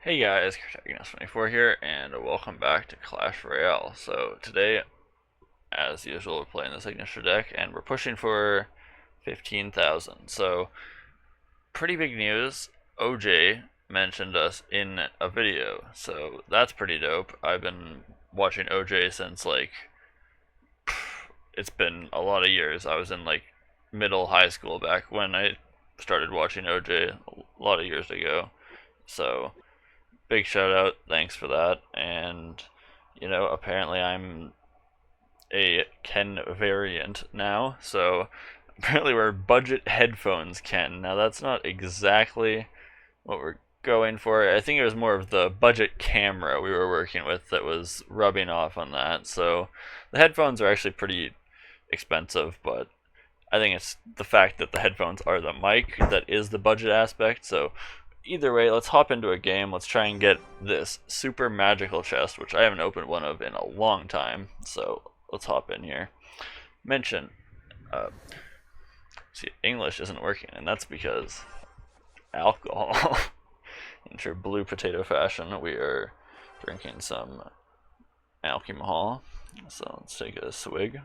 Hey guys, Protagonist24 here, and welcome back to Clash Royale. So today, as usual, we're playing the signature deck, and we're pushing for 15,000. So, pretty big news. OJ mentioned us in a video, so that's pretty dope. I've been watching OJ since it's been a lot of years. I was in middle high school back when I started watching OJ a lot of years ago. So big shout out, thanks for that. And apparently I'm a Ken variant now, so apparently we're budget headphones Ken. Now that's not exactly what we're going for. I think it was more of the budget camera we were working with that was rubbing off on that. So the headphones are actually pretty expensive, but I think it's the fact that the headphones are the mic that is the budget aspect. So either way, let's hop into a game. Let's try and get this super magical chest, which I haven't opened one of in a long time. So let's hop in here. Mention, see, English isn't working, and that's because alcohol. In true blue potato fashion, we are drinking some alcohol. So let's take a swig.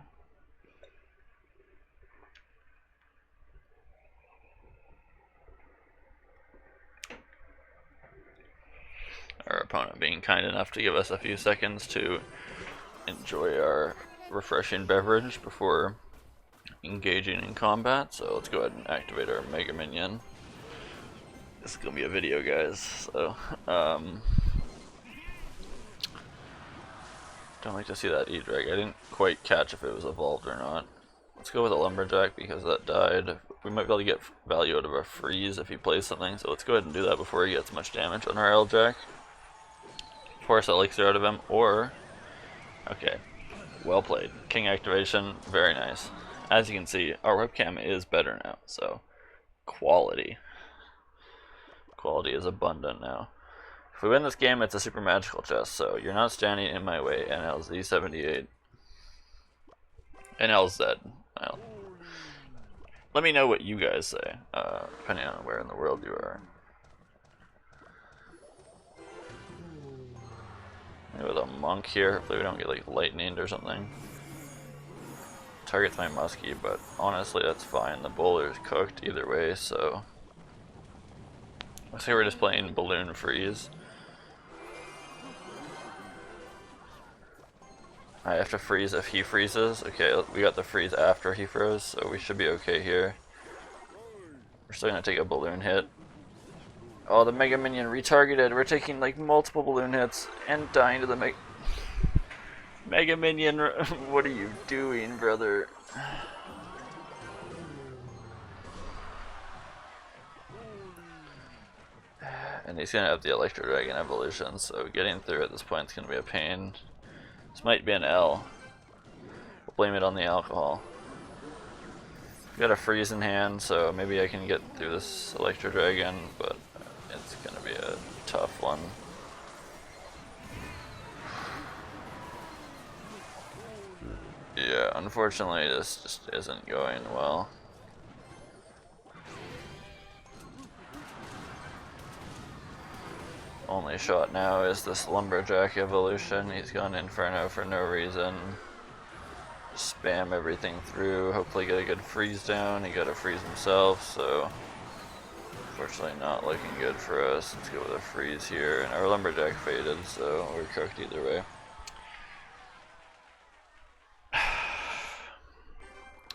Our opponent being kind enough to give us a few seconds to enjoy our refreshing beverage before engaging in combat. So let's go ahead and activate our Mega Minion. This is gonna be a video, guys, so don't like to see that E-Drag. I didn't quite catch if it was evolved or not. Let's go with a Lumberjack because that died. We might be able to get value out of a freeze if he plays something, so let's go ahead and do that before he gets much damage on our L-Jack. Force Elixir out of him, or... Okay, well played. King activation, very nice. As you can see, our webcam is better now, so quality. Quality is abundant now. If we win this game, it's a super magical chest, so you're not standing in my way, NLZ78. NLZ. Well, let me know what you guys say, depending on where in the world you are. Maybe with a monk here, hopefully we don't get lightninged or something. Targets my muskie, but honestly that's fine. The bowler is cooked either way, so looks like we're just playing balloon freeze. I have to freeze if he freezes. Okay, we got the freeze after he froze, so we should be okay here. We're still gonna take a balloon hit. Oh, the Mega Minion retargeted. We're taking multiple balloon hits and dying to the Mega Minion. What are you doing, brother? And he's gonna have the Electro Dragon evolution, so getting through at this point is gonna be a pain. This might be an L. We'll blame it on the alcohol. We got a freeze in hand, so maybe I can get through this Electro Dragon, but it's gonna be a tough one. Yeah, unfortunately this just isn't going well. Only shot now is this Lumberjack evolution. He's gone Inferno for no reason. Spam everything through, hopefully get a good freeze down. He got a freeze himself, so unfortunately not looking good for us. Let's go with a freeze here, and our Lumberjack faded, so we're cooked either way.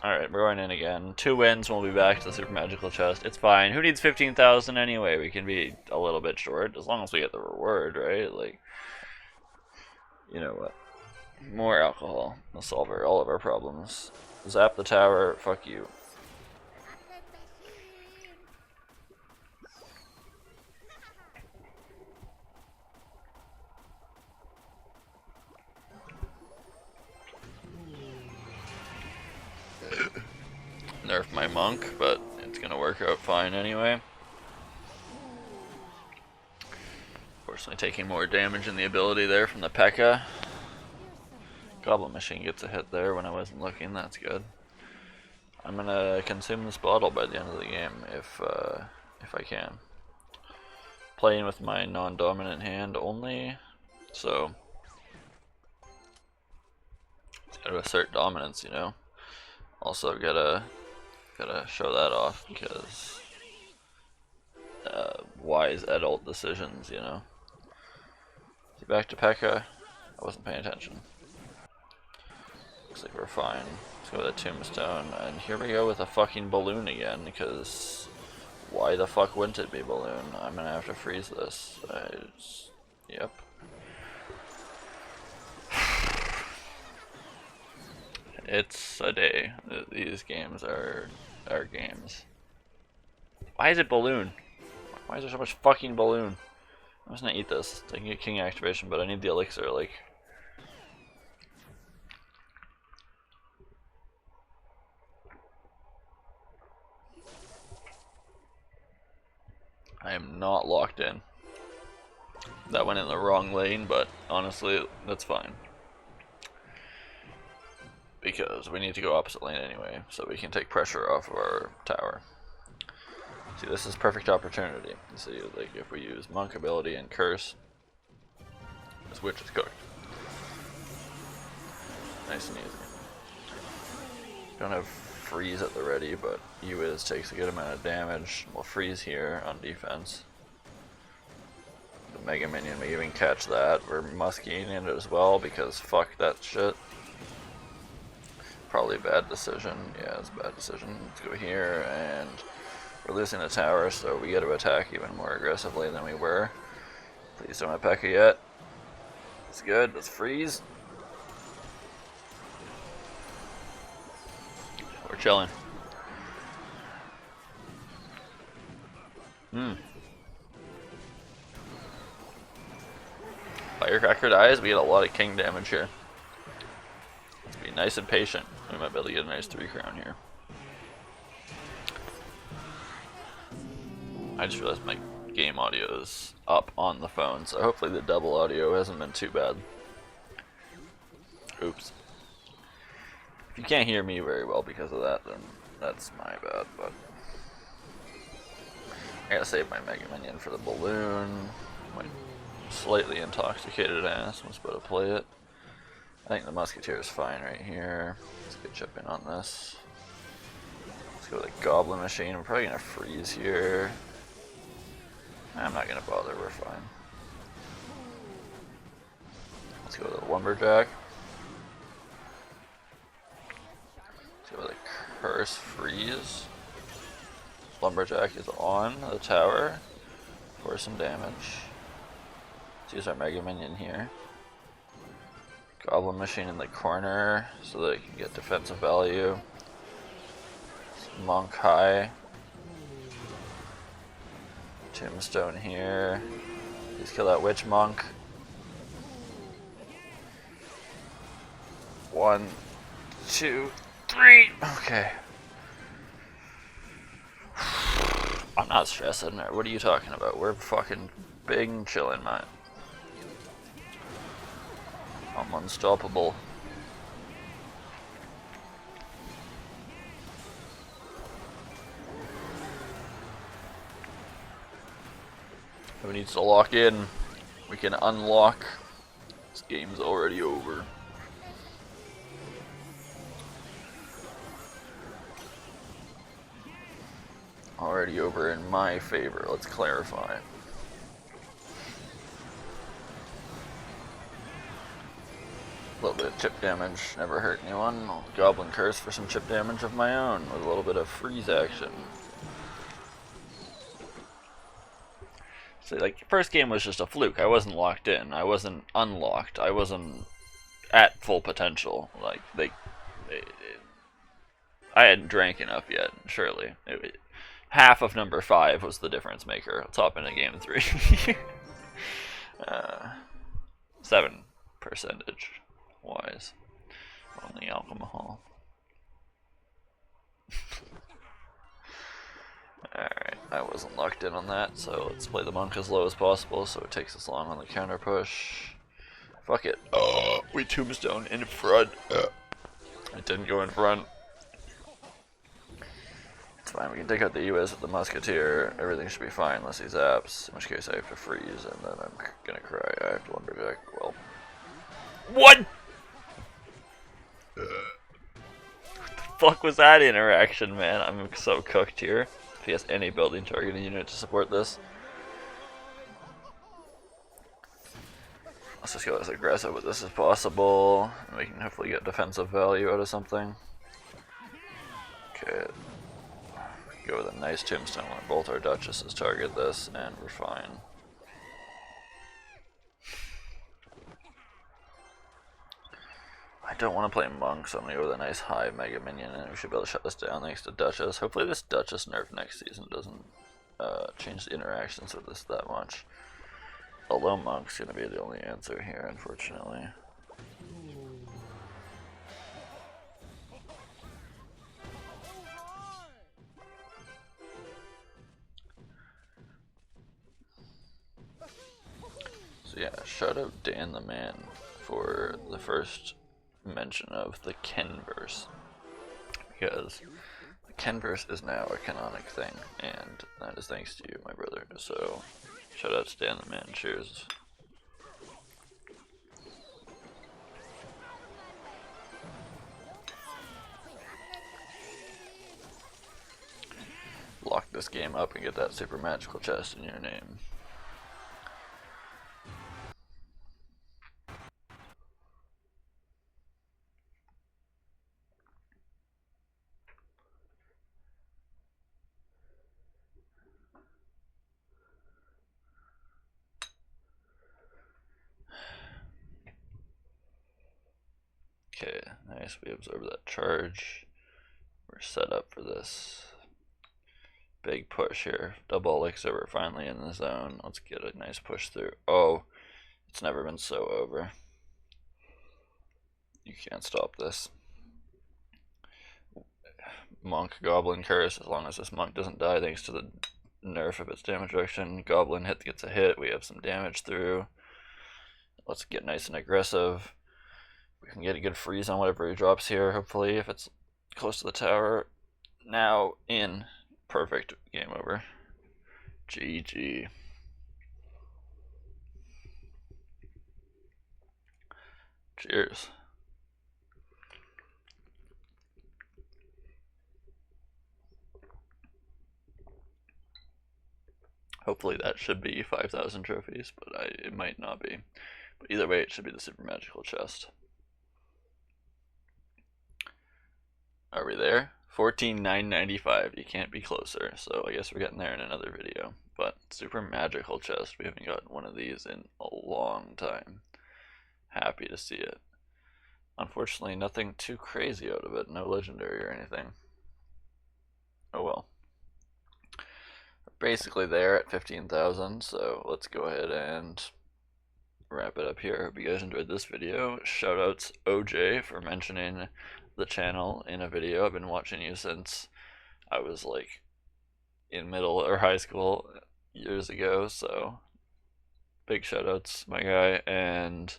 Alright, we're going in again. 2 wins and we'll be back to the super magical chest. It's fine. Who needs 15,000 anyway? We can be a little bit short as long as we get the reward, right? You know what? More alcohol. We'll solve all of our problems. Zap the tower. Fuck you. Nerf my monk, but it's gonna work out fine anyway. Fortunately taking more damage in the ability there from the P.E.K.K.A. Goblin Machine gets a hit there when I wasn't looking, that's good. I'm gonna consume this bottle by the end of the game if I can. playing with my non-dominant hand only, so just gotta assert dominance, you know. Also gotta show that off because wise adult decisions, you know. Back to P.E.K.K.A. I wasn't paying attention. Looks like we're fine. Let's go with a tombstone, and here we go with a fucking balloon again, because why the fuck wouldn't it be balloon? I'm gonna have to freeze this. Yep. It's a day. These games are games. Why is it balloon? Why is there so much fucking balloon? I'm just gonna eat this. I can get king activation, but I need the elixir, like. I am not locked in. That went in the wrong lane, but honestly, that's fine. Because we need to go opposite lane anyway, so we can take pressure off of our tower. See, this is perfect opportunity. See, like if we use monk ability and curse, this witch is cooked. Nice and easy. Don't have freeze at the ready, but Uiz takes a good amount of damage. We'll freeze here on defense. The Mega Minion may even catch that. We're musking it as well because fuck that shit. Probably a bad decision. Yeah, it's a bad decision. Let's go here, and we're losing the tower, so we get to attack even more aggressively than we were. Please don't have P.E.K.K.A. yet. It's good. Let's freeze. We're chilling. Firecracker dies. We get a lot of king damage here. Let's be nice and patient. We might be able to get a nice 3 crown here. I just realized my game audio is up on the phone, so hopefully the double audio hasn't been too bad. Oops. If you can't hear me very well because of that, then that's my bad, but I gotta save my Mega Minion for the balloon. My slightly intoxicated ass was about to play it. I think the Musketeer is fine right here. Let's get chip in on this. Let's go with the Goblin Machine. We're probably gonna freeze here. I'm not gonna bother, we're fine. Let's go with the Lumberjack. Let's go with a Curse Freeze. Lumberjack is on the tower for some damage. Let's use our Mega Minion here. Goblin Machine in the corner so that it can get defensive value. Monk high. Tombstone here. Please kill that witch monk. 1, 2, 3. Okay. I'm not stressing. What are you talking about? We're fucking big and chilling, man. I'm unstoppable. Who needs to lock in? We can unlock. This game's already over. Already over in my favor. Let's clarify. A little bit of chip damage never hurt anyone. I'll Goblin Curse for some chip damage of my own with a little bit of freeze action. So, like, first game was just a fluke. I wasn't locked in. I wasn't unlocked. I wasn't at full potential. Like, I hadn't drank enough yet, surely. Half of number 5 was the difference maker. Let's hop into game 3. 7% wise. Only alcohol. Alright, I wasn't locked in on that, so let's play the monk as low as possible so it takes us long on the counter push. Fuck it. We tombstone in front. It didn't go in front. It's fine. We can take out the US with the Musketeer. Everything should be fine unless he zaps. In which case I have to freeze, and then I'm gonna cry. I have to Lumberjack. Well, what? What the fuck was that interaction, man? I'm so cooked here. If he has any building targeting unit to support this. Let's just go as aggressive with this as possible, and we can hopefully get defensive value out of something. Okay. Go with a nice tombstone when both our duchesses target this, and we're fine. I don't want to play monk, so I'm going to go with a nice high mega minion, and we should be able to shut this down thanks to duchess. Hopefully this duchess nerf next season doesn't change the interactions with this that much. Although monk's going to be the only answer here, unfortunately. So yeah, shout out Dan the Man for the first mention of the Kenverse, because the Kenverse is now a canonic thing, and that is thanks to you, my brother. So shout out to Dan the Man. Cheers. Lock this game up and get that super magical chest in your name. Okay, nice, we absorb that charge. We're set up for this big push here. Double elixir, we're finally in the zone. Let's get a nice push through. Oh, it's never been so over. You can't stop this. Monk, Goblin Curse, as long as this monk doesn't die thanks to the nerf of its damage reduction. Goblin hit gets a hit, we have some damage through. Let's get nice and aggressive. We can get a good freeze on whatever he drops here, hopefully, if it's close to the tower. Now in. Perfect. Game over. GG. Cheers. Hopefully that should be 5,000 trophies, but it might not be. But either way, it should be the super magical chest. Are we there? 14,995. You can't be closer. So I guess we're getting there in another video. But super magical chest. We haven't gotten one of these in a long time. Happy to see it. Unfortunately, nothing too crazy out of it. No legendary or anything. Oh well. We're basically there at 15,000. So let's go ahead and wrap it up here. Hope you guys enjoyed this video. Shoutouts OJ for mentioning the channel in a video. I've been watching you since I was like in middle or high school years ago, so big shoutouts, my guy. And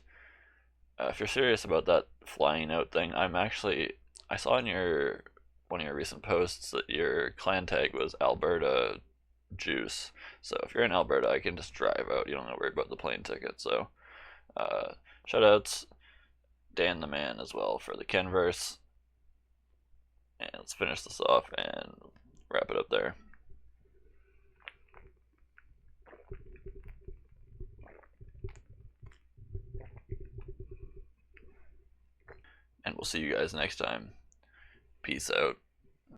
if you're serious about that flying out thing, I saw in one of your recent posts that your clan tag was Alberta Juice. So if you're in Alberta, I can just drive out. You don't have to worry about the plane ticket. So shoutouts Dan the Man as well for the Kenverse. And let's finish this off and wrap it up there. And we'll see you guys next time. Peace out.